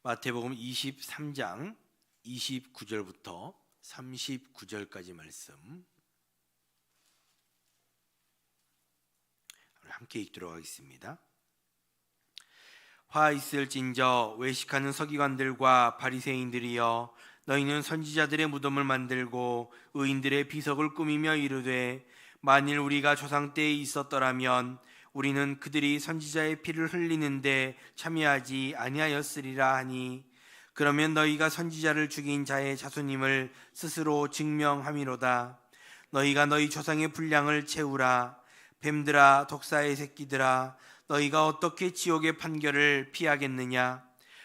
마태복음 23장 29절부터 39절까지 말씀 함께 읽도록 하겠습니다. 화 있을진저 외식하는 서기관들과 바리새인들이여, 너희는 선지자들의 무덤을 만들고 의인들의 비석을 꾸미며 이르되, 만일 우리가 조상 때에 있었더라면 우리는 그들이 선지자의 피를 흘리는데 참여하지 아니하였으리라 하니, 그러면 너희가 선지자를 죽인 자의 자손임을 스스로 증명함이로다. 너희가 너희 조상의 분량을 채우라. 뱀들아, 독사의 새끼들아, 너희가 어떻게 지옥의 판결을 피하겠느냐?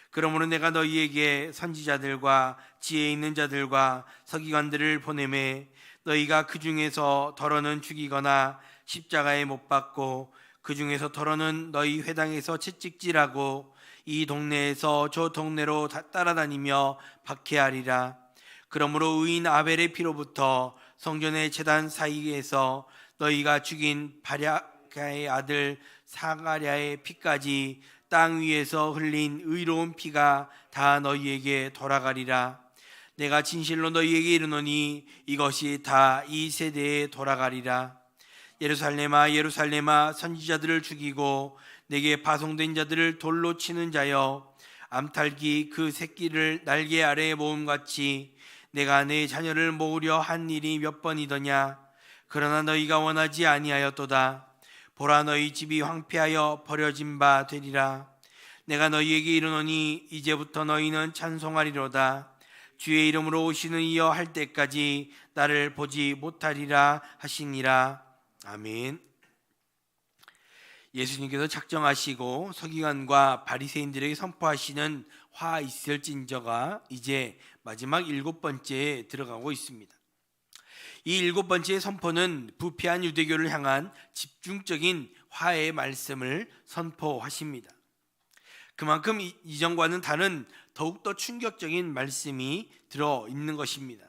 그러므로 내가 너희에게 선지자들과 지혜 있는 자들과 서기관들을 보내매, 너희가 그 중에서 더러는 죽이거나 십자가에 못 박고 그 중에서 더러는 너희 회당에서 채찍질하고 이 동네에서 저 동네로 따라다니며 박해하리라. 그러므로 의인 아벨의 피로부터 성전의 제단 사이에서 너희가 죽인 바랴가의 아들 사가랴의 피까지 땅 위에서 흘린 의로운 피가 다 너희에게 돌아가리라. 내가 진실로 너희에게 이르노니 이것이 다 이 세대에 돌아가리라. 예루살렘아, 예루살렘아, 선지자들을 죽이고 내게 파송된 자들을 돌로 치는 자여, 암탉이 그 새끼를 날개 아래에 모음같이 내가 내 자녀를 모으려 한 일이 몇 번이더냐? 그러나 너희가 원하지 아니하였도다. 보라, 너희 집이 황폐하여 버려진 바 되리라. 내가 너희에게 이르노니 이제부터 너희는 찬송하리로다. 주의 이름으로 오시는 이여 할 때까지 나를 보지 못하리라 하시니라. 아멘. 예수님께서 작정하시고 서기관과 바리새인들에게 선포하시는 화 있을진저가 이제 마지막 7번째에 들어가고 있습니다. 이 7번째의 선포는 부패한 유대교를 향한 집중적인 화해의 말씀을 선포하십니다. 그만큼 이전과는 다른 더욱더 충격적인 말씀이 들어있는 것입니다.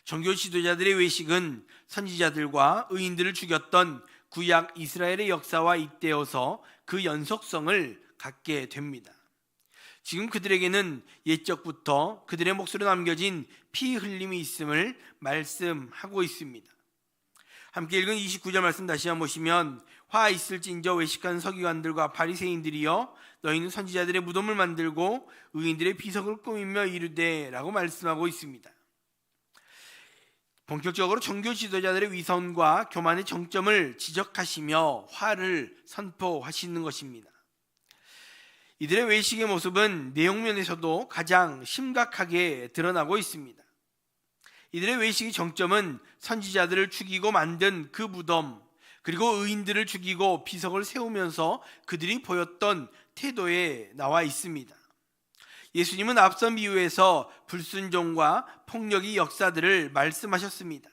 종교 지도자들의 외식은 선지자들과 의인들을 죽였던 구약 이스라엘의 역사와 잇대어서 그 연속성을 갖게 됩니다. 지금 그들에게는 옛적부터 그들의 몫으로 남겨진 피 흘림이 있음을 말씀하고 있습니다. 함께 읽은 29절 말씀 다시 한번 보시면, 화 있을진저 외식한 서기관들과 바리새인들이여, 너희는 선지자들의 무덤을 만들고 의인들의 비석을 꾸미며 이르되 라고 말씀하고 있습니다. 본격적으로 종교 지도자들의 위선과 교만의 정점을 지적하시며 화를 선포하시는 것입니다. 이들의 외식의 모습은 내용면에서도 가장 심각하게 드러나고 있습니다. 이들의 외식의 정점은 선지자들을 죽이고 만든 그 무덤, 그리고 의인들을 죽이고 비석을 세우면서 그들이 보였던 태도에 나와 있습니다. 예수님은 앞선 비유에서 불순종과 폭력의 역사들을 말씀하셨습니다.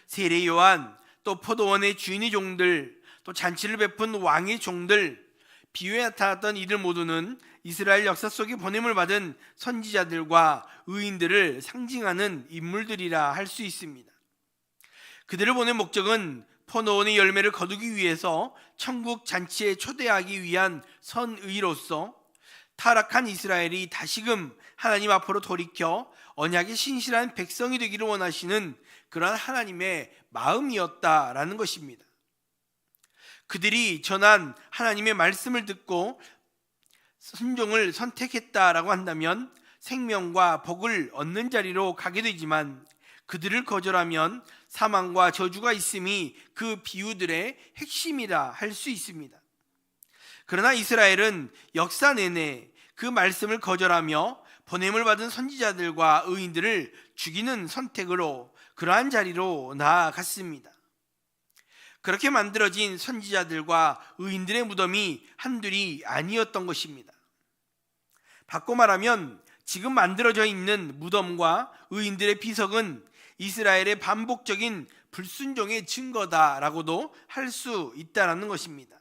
세례 요한, 또 포도원의 주인의 종들, 또 잔치를 베푼 왕의 종들, 비유에 나타났던 이들 모두는 이스라엘 역사 속에 보냄을 받은 선지자들과 의인들을 상징하는 인물들이라 할 수 있습니다. 그들을 보낸 목적은 포도원의 열매를 거두기 위해서 천국 잔치에 초대하기 위한 선의로서 타락한 이스라엘이 다시금 하나님 앞으로 돌이켜 언약의 신실한 백성이 되기를 원하시는 그러한 하나님의 마음이었다라는 것입니다. 그들이 전한 하나님의 말씀을 듣고 순종을 선택했다라고 한다면 생명과 복을 얻는 자리로 가게 되지만, 그들을 거절하면 사망과 저주가 있음이 그 비유들의 핵심이라 할 수 있습니다. 그러나 이스라엘은 역사 내내 그 말씀을 거절하며 보냄을 받은 선지자들과 의인들을 죽이는 선택으로 그러한 자리로 나아갔습니다. 그렇게 만들어진 선지자들과 의인들의 무덤이 한둘이 아니었던 것입니다. 바꿔 말하면 지금 만들어져 있는 무덤과 의인들의 비석은 이스라엘의 반복적인 불순종의 증거다라고도 할 수 있다는 것입니다.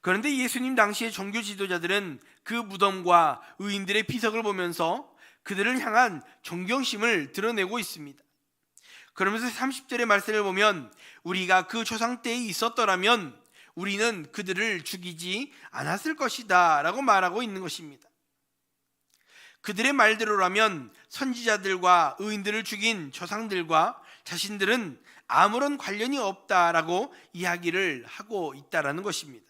그런데 예수님 당시의 종교 지도자들은 그 무덤과 의인들의 비석을 보면서 그들을 향한 존경심을 드러내고 있습니다. 그러면서 30절의 말씀을 보면, 우리가 그 조상 때에 있었더라면 우리는 그들을 죽이지 않았을 것이다 라고 말하고 있는 것입니다. 그들의 말대로라면 선지자들과 의인들을 죽인 조상들과 자신들은 아무런 관련이 없다라고 이야기를 하고 있다라는 것입니다.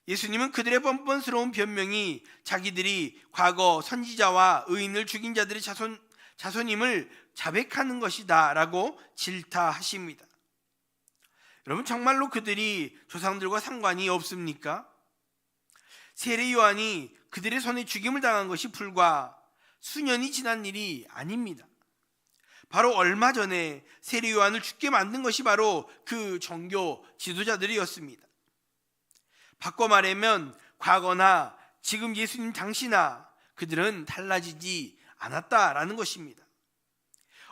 예수님은 그들의 뻔뻔스러운 변명이 자기들이 과거 선지자와 의인을 죽인 자들의 자손임을 자백하는 것이다 라고 질타하십니다. 여러분, 정말로 그들이 조상들과 상관이 없습니까? 세례 요한이 그들의 손에 죽임을 당한 것이 불과 수년이 지난 일이 아닙니다. 바로 얼마 전에 세례 요한을 죽게 만든 것이 바로 그 종교 지도자들이었습니다. 바꿔 말하면 과거나 지금 예수님 당시나 그들은 달라지지 않았다라는 것입니다.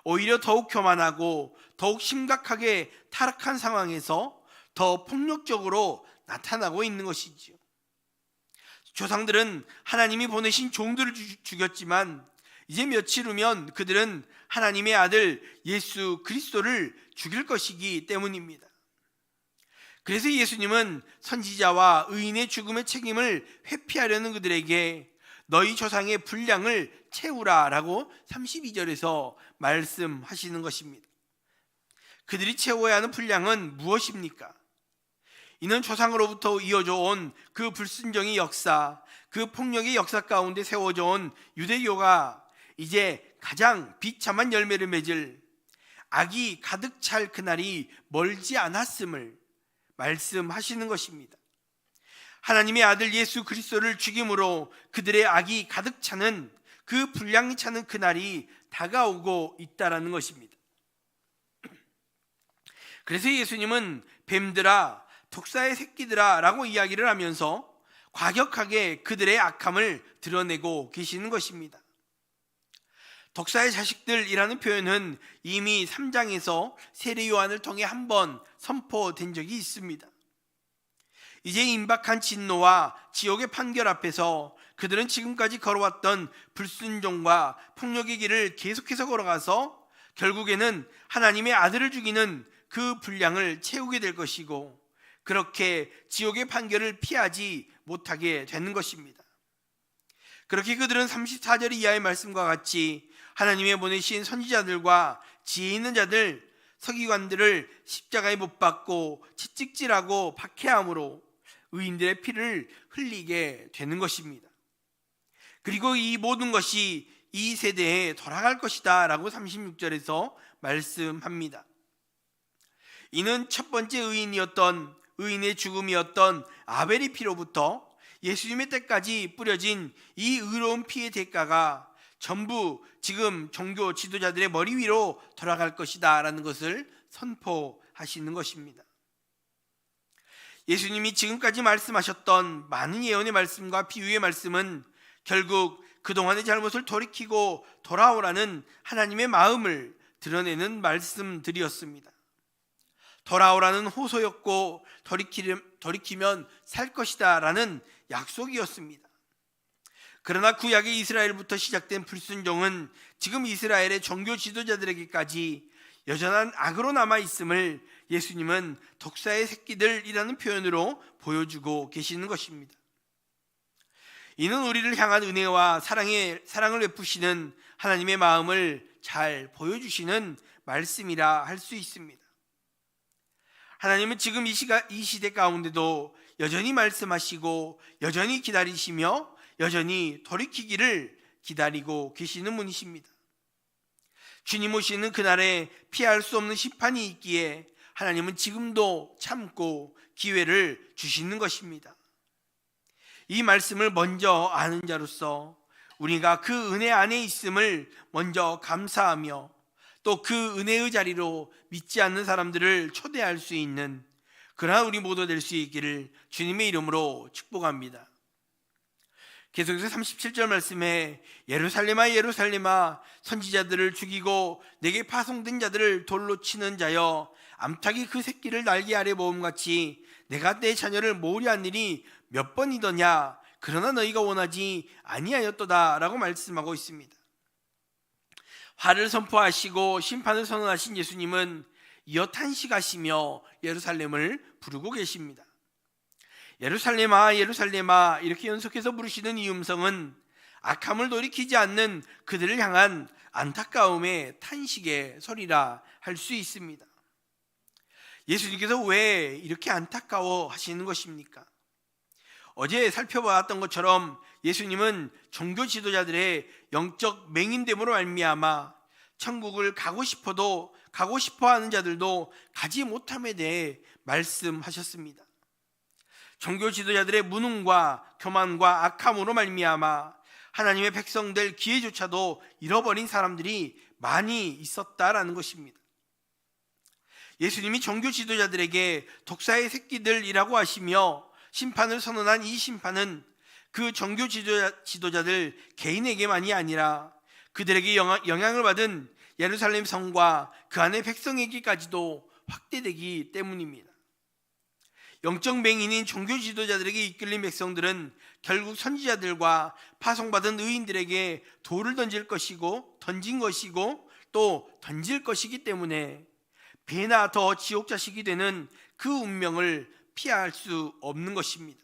오히려 더욱 교만하고 더욱 심각하게 타락한 상황에서 더 폭력적으로 나타나고 있는 것이지요. 조상들은 하나님이 보내신 종들을 죽였지만 이제 며칠 후면 그들은 하나님의 아들 예수 그리스도를 죽일 것이기 때문입니다. 그래서 예수님은 선지자와 의인의 죽음의 책임을 회피하려는 그들에게 너희 조상의 분량을 채우라 라고 32절에서 말씀하시는 것입니다. 그들이 채워야 하는 분량은 무엇입니까? 이는 조상으로부터 이어져 온 그 불순종의 역사, 그 폭력의 역사 가운데 세워져 온 유대교가 이제 가장 비참한 열매를 맺을 악이 가득 찰 그날이 멀지 않았음을 말씀하시는 것입니다. 하나님의 아들 예수 그리스도를 죽임으로 그들의 악이 가득 차는 그 분량이 차는 그날이 다가오고 있다라는 것입니다. 그래서 예수님은 뱀들아, 독사의 새끼들아 라고 이야기를 하면서 과격하게 그들의 악함을 드러내고 계시는 것입니다. 독사의 자식들이라는 표현은 이미 3장에서 세례 요한을 통해 한번 선포된 적이 있습니다. 이제 임박한 진노와 지옥의 판결 앞에서 그들은 지금까지 걸어왔던 불순종과 폭력의 길을 계속해서 걸어가서 결국에는 하나님의 아들을 죽이는 그 분량을 채우게 될 것이고, 그렇게 지옥의 판결을 피하지 못하게 되는 것입니다. 그렇게 그들은 34절 이하의 말씀과 같이 하나님의 보내신 선지자들과 지혜 있는 자들, 서기관들을 십자가에 못 박고 채찍질하고 박해함으로 의인들의 피를 흘리게 되는 것입니다. 그리고 이 모든 것이 이 세대에 돌아갈 것이다 라고 36절에서 말씀합니다. 이는 첫 번째 의인의 죽음이었던 아벨의 피로부터 예수님의 때까지 뿌려진 이 의로운 피의 대가가 전부 지금 종교 지도자들의 머리 위로 돌아갈 것이다 라는 것을 선포하시는 것입니다. 예수님이 지금까지 말씀하셨던 많은 예언의 말씀과 비유의 말씀은 결국 그동안의 잘못을 돌이키고 돌아오라는 하나님의 마음을 드러내는 말씀들이었습니다. 돌아오라는 호소였고 돌이키면 살 것이다 라는 약속이었습니다. 그러나 구약의 이스라엘부터 시작된 불순종은 지금 이스라엘의 종교 지도자들에게까지 여전한 악으로 남아있음을 예수님은 독사의 새끼들이라는 표현으로 보여주고 계시는 것입니다. 이는 우리를 향한 은혜와 사랑을 베푸시는 하나님의 마음을 잘 보여주시는 말씀이라 할 수 있습니다. 하나님은 지금 이 시대 가운데도 여전히 말씀하시고 여전히 기다리시며 여전히 돌이키기를 기다리고 계시는 분이십니다. 주님 오시는 그날에 피할 수 없는 심판이 있기에 하나님은 지금도 참고 기회를 주시는 것입니다. 이 말씀을 먼저 아는 자로서 우리가 그 은혜 안에 있음을 먼저 감사하며 또 그 은혜의 자리로 믿지 않는 사람들을 초대할 수 있는 그러한 우리 모두 될 수 있기를 주님의 이름으로 축복합니다. 계속해서 37절 말씀에 예루살렘아 예루살렘아 선지자들을 죽이고 내게 파송된 자들을 돌로 치는 자여 암탉이 그 새끼를 날개 아래 모음같이 내가 내 자녀를 모으려 한 일이 몇 번이더냐 그러나 너희가 원하지 아니하였도다 라고 말씀하고 있습니다. 화를 선포하시고 심판을 선언하신 예수님은 이어 탄식하시며 예루살렘을 부르고 계십니다. 예루살렘아 예루살렘아 이렇게 연속해서 부르시는 이 음성은 악함을 돌이키지 않는 그들을 향한 안타까움의 탄식의 소리라 할 수 있습니다. 예수님께서 왜 이렇게 안타까워 하시는 것입니까? 어제 살펴보았던 것처럼 예수님은 종교 지도자들의 영적 맹인됨으로 말미암아 천국을 가고 싶어도 가고 싶어하는 자들도 가지 못함에 대해 말씀하셨습니다. 종교 지도자들의 무능과 교만과 악함으로 말미암아 하나님의 백성될 기회조차도 잃어버린 사람들이 많이 있었다라는 것입니다. 예수님이 종교 지도자들에게 독사의 새끼들이라고 하시며 심판을 선언한 이 심판은 그 종교 지도자들 개인에게만이 아니라 그들에게 영향을 받은 예루살렘 성과 그 안의 백성에게까지도 확대되기 때문입니다. 영적 맹인인 종교 지도자들에게 이끌린 백성들은 결국 선지자들과 파송받은 의인들에게 돌을 던진 것이고 또 던질 것이기 때문에 배나 더 지옥 자식이 되는 그 운명을 피할 수 없는 것입니다.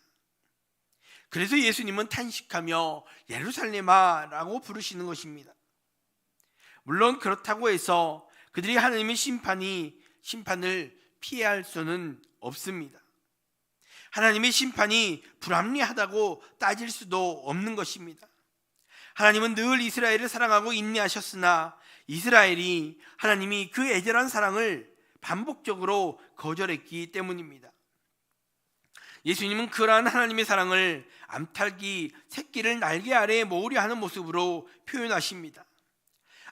그래서 예수님은 탄식하며 예루살렘아 라고 부르시는 것입니다. 물론 그렇다고 해서 그들이 하나님의 심판을 피할 수는 없습니다. 하나님의 심판이 불합리하다고 따질 수도 없는 것입니다. 하나님은 늘 이스라엘을 사랑하고 인내하셨으나 이스라엘이 하나님이 그 애절한 사랑을 반복적으로 거절했기 때문입니다. 예수님은 그러한 하나님의 사랑을 암탉이 새끼를 날개 아래에 모으려 하는 모습으로 표현하십니다.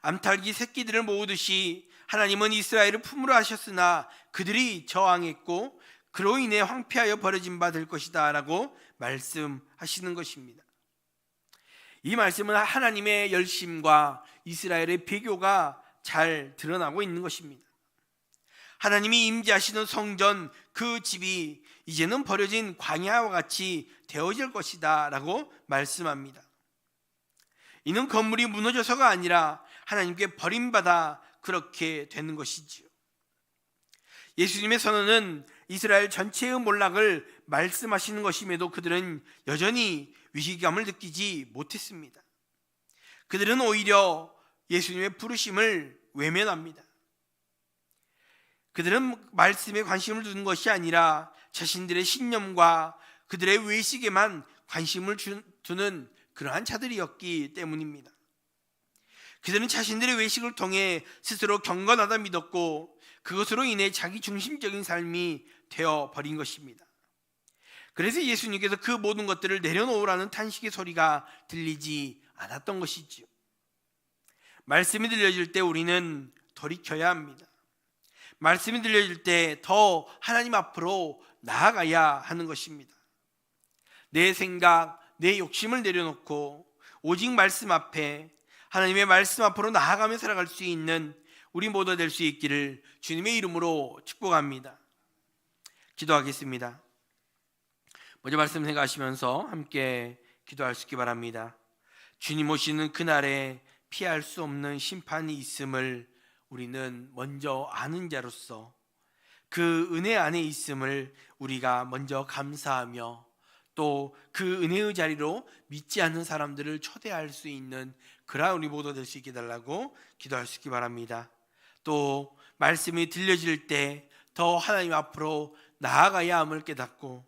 암탉이 새끼들을 모으듯이 하나님은 이스라엘을 품으려 하셨으나 그들이 저항했고 그로 인해 황폐하여 버려진 바 될 것이다 라고 말씀하시는 것입니다. 이 말씀은 하나님의 열심과 이스라엘의 배교가 잘 드러나고 있는 것입니다. 하나님이 임재하시는 성전 그 집이 이제는 버려진 광야와 같이 되어질 것이다 라고 말씀합니다. 이는 건물이 무너져서가 아니라 하나님께 버림받아 그렇게 되는 것이지요. 예수님의 선언은 이스라엘 전체의 몰락을 말씀하시는 것임에도 그들은 여전히 위기감을 느끼지 못했습니다. 그들은 오히려 예수님의 부르심을 외면합니다. 그들은 말씀에 관심을 두는 것이 아니라 자신들의 신념과 그들의 외식에만 관심을 두는 그러한 자들이었기 때문입니다. 그들은 자신들의 외식을 통해 스스로 경건하다 믿었고 그것으로 인해 자기 중심적인 삶이 되어버린 것입니다. 그래서 예수님께서 그 모든 것들을 내려놓으라는 탄식의 소리가 들리지 않았던 것이지요. 말씀이 들려질 때 우리는 돌이켜야 합니다. 말씀이 들려질 때 더 하나님 앞으로 나아가야 하는 것입니다. 내 생각, 내 욕심을 내려놓고 오직 말씀 앞에 하나님의 말씀 앞으로 나아가며 살아갈 수 있는 우리 모두 될 수 있기를 주님의 이름으로 축복합니다. 기도하겠습니다. 먼저 말씀 생각하시면서 함께 기도할 수 있기 바랍니다. 주님 오시는 그날에 피할 수 없는 심판이 있음을 우리는 먼저 아는 자로서 그 은혜 안에 있음을 우리가 먼저 감사하며 또 그 은혜의 자리로 믿지 않는 사람들을 초대할 수 있는 그러한 우리 모두 될 수 있게 달라고 기도할 수 있기 바랍니다. 또 말씀이 들려질 때 더 하나님 앞으로 나아가야 함을 깨닫고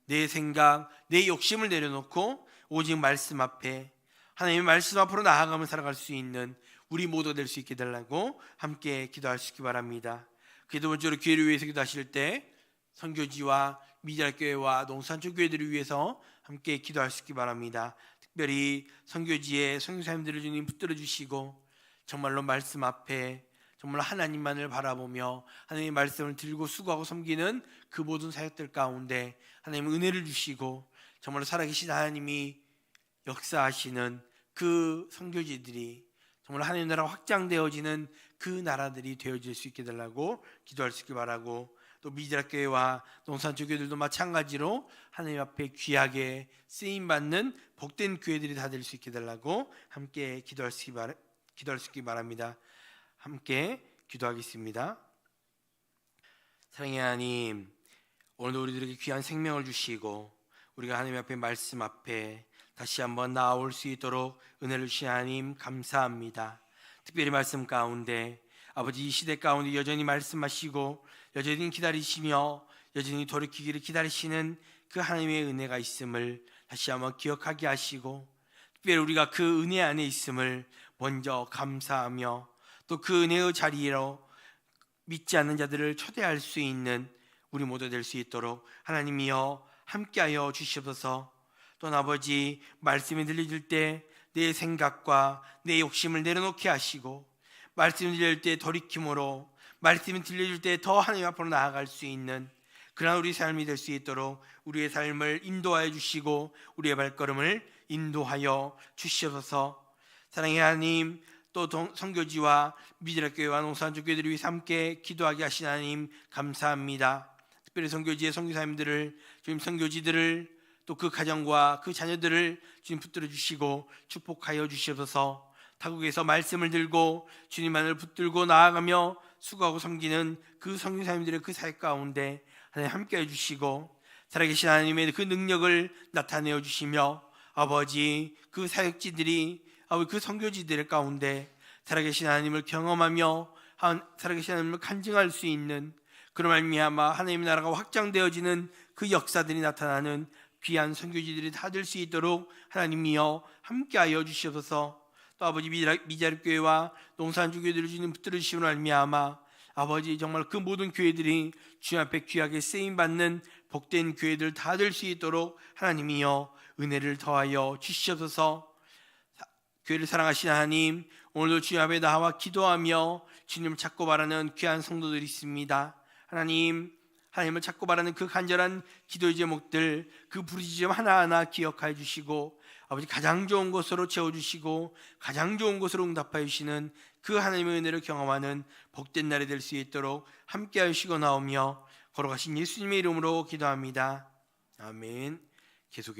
내 생각, 내 욕심을 내려놓고 오직 말씀 앞에 하나님의 말씀 앞으로 나아가며 살아갈 수 있는 우리 모두 될 수 있게 달라고 함께 기도할 수 있기 바랍니다. 그 두 번째로 교회를 위해서 기도하실 때 선교지와 미잘교회와 농산촌 교회들을 위해서 함께 기도할 수 있기 바랍니다. 특별히 선교지의 선교사님들을 주님 붙들어 주시고 정말로 말씀 앞에 정말 하나님만을 바라보며 하나님의 말씀을 들고 수고하고 섬기는 그 모든 사역들 가운데 하나님 은혜를 주시고 정말로 살아계신 하나님이 역사하시는 그 선교지들이 정말 하나님 나라가 확장되어지는 그 나라들이 되어질 수 있게 달라고 기도할 수 있게 바라고 또 미드락교회와 농산촌 교회들도 마찬가지로 하나님 앞에 귀하게 쓰임받는 복된 교회들이 다 될 수 있게 달라고 함께 기도할 수 있게 바랍니다. 함께 기도하겠습니다. 사랑의 하나님, 오늘도 우리들에게 귀한 생명을 주시고 우리가 하나님 앞에 말씀 앞에 다시 한번 나아올 수 있도록 은혜를 주신 하나님 감사합니다. 특별히 말씀 가운데 아버지 이 시대 가운데 여전히 말씀하시고 여전히 기다리시며 여전히 돌이키기를 기다리시는 그 하나님의 은혜가 있음을 다시 한번 기억하게 하시고, 특별히 우리가 그 은혜 안에 있음을 먼저 감사하며 또 그 은혜의 자리로 믿지 않는 자들을 초대할 수 있는 우리 모두 될 수 있도록 하나님이여 함께하여 주시옵소서. 또 아버지 말씀이 들려질 때 내 생각과 내 욕심을 내려놓게 하시고, 말씀이 들릴 때 돌이킴으로 말씀이 들려줄 때 더 하나님 앞으로 나아갈 수 있는 그러한 우리 삶이 될 수 있도록 우리의 삶을 인도하여 주시고 우리의 발걸음을 인도하여 주시옵소서. 사랑의 하나님, 또 선교지와 미드락교회와 농산주교회들을 위해서 함께 기도하게 하신 하나님 감사합니다. 특별히 선교지의 선교사님들을, 주님 선교지들을, 또 그 가정과 그 자녀들을 주님 붙들어 주시고 축복하여 주시옵소서. 타국에서 말씀을 들고 주님만을 붙들고 나아가며 수고하고 섬기는 그 선교사님들의 그 사역 가운데 하나님 함께해 주시고, 살아계신 하나님의 그 능력을 나타내어 주시며 아버지 그 사역지들이 아버지 그 선교지들 가운데 살아계신 하나님을 경험하며 살아계신 하나님을 간증할 수 있는, 그런 말미암아 하나님의 나라가 확장되어지는 그 역사들이 나타나는 귀한 선교지들이 다 될 수 있도록 하나님이여 함께하여 주시옵소서. 또 아버지 미자립교회와 농산주교회들을 주님 붙들어 주시므로 말미암아 아버지 정말 그 모든 교회들이 주님 앞에 귀하게 쓰임받는 복된 교회들 다 될 수 있도록 하나님이여 은혜를 더하여 주시옵소서. 교회를 사랑하시는 하나님, 오늘도 주님 앞에 나와 기도하며 주님을 찾고 바라는 귀한 성도들이 있습니다. 하나님을 찾고 바라는 그 간절한 기도의 제목들, 그 부르짖음 하나하나 기억하여 주시고 아버지 가장 좋은 것으로 채워주시고 가장 좋은 것으로 응답하여 주시는 그 하나님의 은혜를 경험하는 복된 날이 될 수 있도록 함께하여 주시고 나오며 걸어가신 예수님의 이름으로 기도합니다. 아멘. 계속